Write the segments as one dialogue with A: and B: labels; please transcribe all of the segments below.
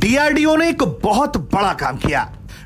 A: DRDO ने एक बहुत बड़ा काम किया।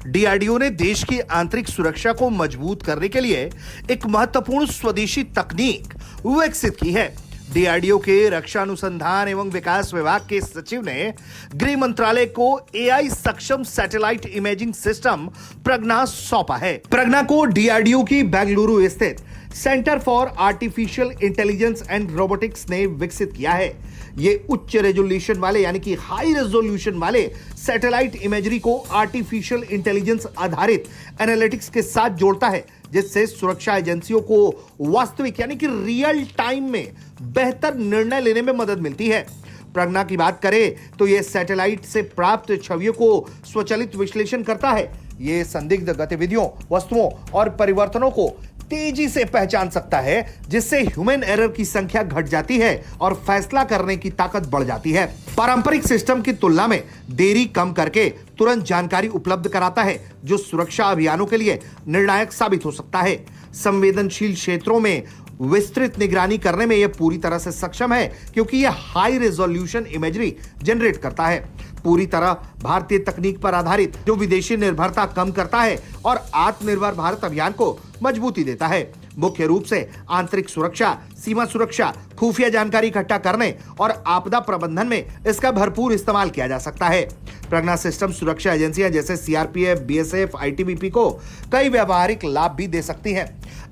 A: डीआरडीओ ने देश की आंतरिक सुरक्षा को मजबूत करने के लिए एक महत्वपूर्ण स्वदेशी तकनीक विकसित की है। डीआरडीओ के रक्षा अनुसंधान एवं विकास विभाग के सचिव ने गृह मंत्रालय को एआई सक्षम सैटेलाइट इमेजिंग सिस्टम प्रज्ञा सौंपा है। प्रज्ञा को डीआरडीओ की बेंगलुरु स्थित centre for artificial intelligence and robotics ने विकसित किया है। ये उच्च रेजोल्यूशन वाले यानी कि हाई रेजोल्यूशन वाले सैटेलाइट इमेजरी को आर्टिफिशियल इंटेलिजेंस आधारित एनालिटिक्स के साथ जोड़ता है, जिससे सुरक्षा एजेंसियों को वास्तविक यानी कि रियल टाइम में बेहतर निर्णय लेने में मदद मिलती है। प्रज्ञा की बात करें तो यह सैटेलाइट से प्राप्त छवियों को स्वचालित विश्लेषण करता है। यह संदिग्ध गतिविधियों, वस्तुओं और परिवर्तनों को तेजी से पहचान सकता है, जिससे ह्यूमन एरर की संख्या घट जाती है और फैसला करने की ताकत बढ़ जाती है। पारंपरिक सिस्टम की तुलना में देरी कम करके तुरंत जानकारी उपलब्ध कराता है, जो सुरक्षा अभियानों के लिए निर्णायक साबित हो सकता है। संवेदनशील क्षेत्रों में विस्तृत निगरानी करने में यह पूरी तरह से सक्षम है, क्योंकि यह हाई रेजोल्यूशन इमेजरी जनरेट करता है, पूरी तरह भारतीय तकनीक पर आधारित, जो विदेशी निर्भरता कम करता है और आत्मनिर्भर भारत अभियान को मजबूती देता है। मुख्य रूप से आंतरिक सुरक्षा, सीमा सुरक्षा, खुफिया जानकारी इकट्ठा करने और आपदा प्रबंधन में इसका भरपूर इस्तेमाल किया जा सकता है। प्रज्ञा सिस्टम सुरक्षा एजेंसियां जैसे सीआरपीएफ, बीएसएफ, आईटीबीपी को कई व्यावहारिक लाभ भी दे सकती हैं।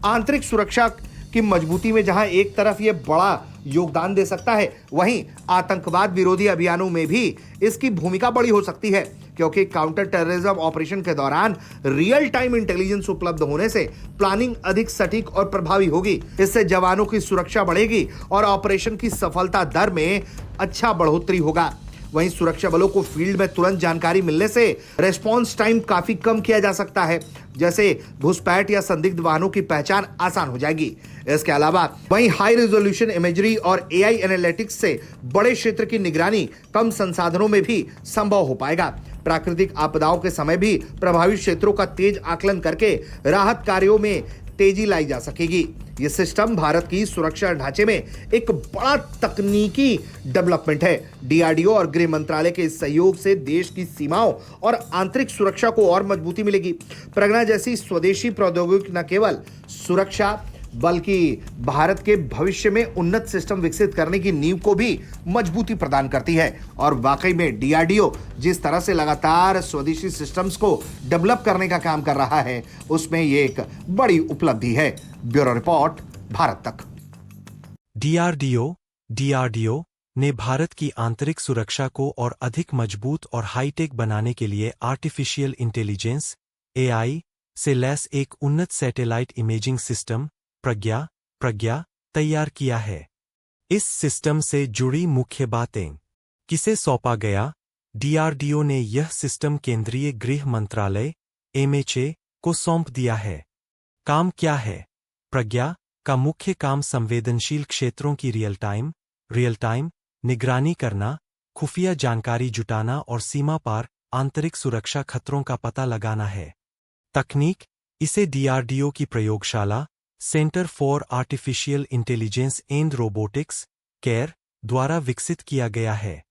A: आंतरिक सुरक्षा की मजबूती में जहां एक तरफ यह बड़ा योगदान दे सकता है, वहीं आतंकवाद विरोधी अभियानों में भी इसकी भूमिका बड़ी हो सकती है, क्योंकि काउंटर टेररिज्म ऑपरेशन के दौरान रियल टाइम इंटेलिजेंस उपलब्ध होने से प्लानिंग अधिक सटीक और प्रभावी होगी। इससे जवानों की सुरक्षा बढ़ेगी और ऑपरेशन की सफलता दर में अच्छा बढ़ोतरी होगा। वहीं सुरक्षा बलों को फील्ड में तुरंत जानकारी मिलने से रेस्पॉन्स टाइम काफी कम किया जा सकता है, जैसे घुसपैठ या संदिग्ध वाहनों की पहचान आसान हो जाएगी। इसके अलावा वहीं हाई रेजोल्यूशन इमेजरी और एआई एनालिटिक्स से बड़े क्षेत्र की निगरानी कम संसाधनों में भी संभव हो पाएगा। प्राकृतिक आपदाओं के समय भी प्रभावित क्षेत्रों का तेज आकलन करके राहत कार्यों में तेजी लाई जा सकेगी। यह सिस्टम भारत की सुरक्षा ढांचे में एक बड़ा तकनीकी डेवलपमेंट है। डीआरडीओ और गृह मंत्रालय के सहयोग से देश की सीमाओं और आंतरिक सुरक्षा को और मजबूती मिलेगी। प्रज्ञा जैसी स्वदेशी प्रौद्योगिकी न केवल सुरक्षा बल्कि भारत के भविष्य में उन्नत सिस्टम विकसित करने की नींव को भी मजबूती प्रदान करती है। और वाकई में डीआरडीओ जिस तरह से लगातार स्वदेशी सिस्टम्स को डेवलप करने का काम कर रहा है, उसमें ये एक बड़ी उपलब्धि है। ब्यूरो रिपोर्ट, भारत तक।
B: डीआरडीओ ने भारत की आंतरिक सुरक्षा को और अधिक मजबूत और हाईटेक बनाने के लिए आर्टिफिशियल इंटेलिजेंस एआई से लैस एक उन्नत सैटेलाइट इमेजिंग सिस्टम प्रज्ञा तैयार किया है। इस सिस्टम से जुड़ी मुख्य बातें। किसे सौंपा गया? डीआरडीओ ने यह सिस्टम केंद्रीय गृह मंत्रालय एमएचए को सौंप दिया है। काम क्या है? प्रज्ञा का मुख्य काम संवेदनशील क्षेत्रों की रियल टाइम निगरानी करना, खुफिया जानकारी जुटाना और सीमा पार आंतरिक सुरक्षा खतरों का पता लगाना है। तकनीक, इसे डीआरडीओ की प्रयोगशाला centre for artificial intelligence and robotics care द्वारा विकसित किया गया है।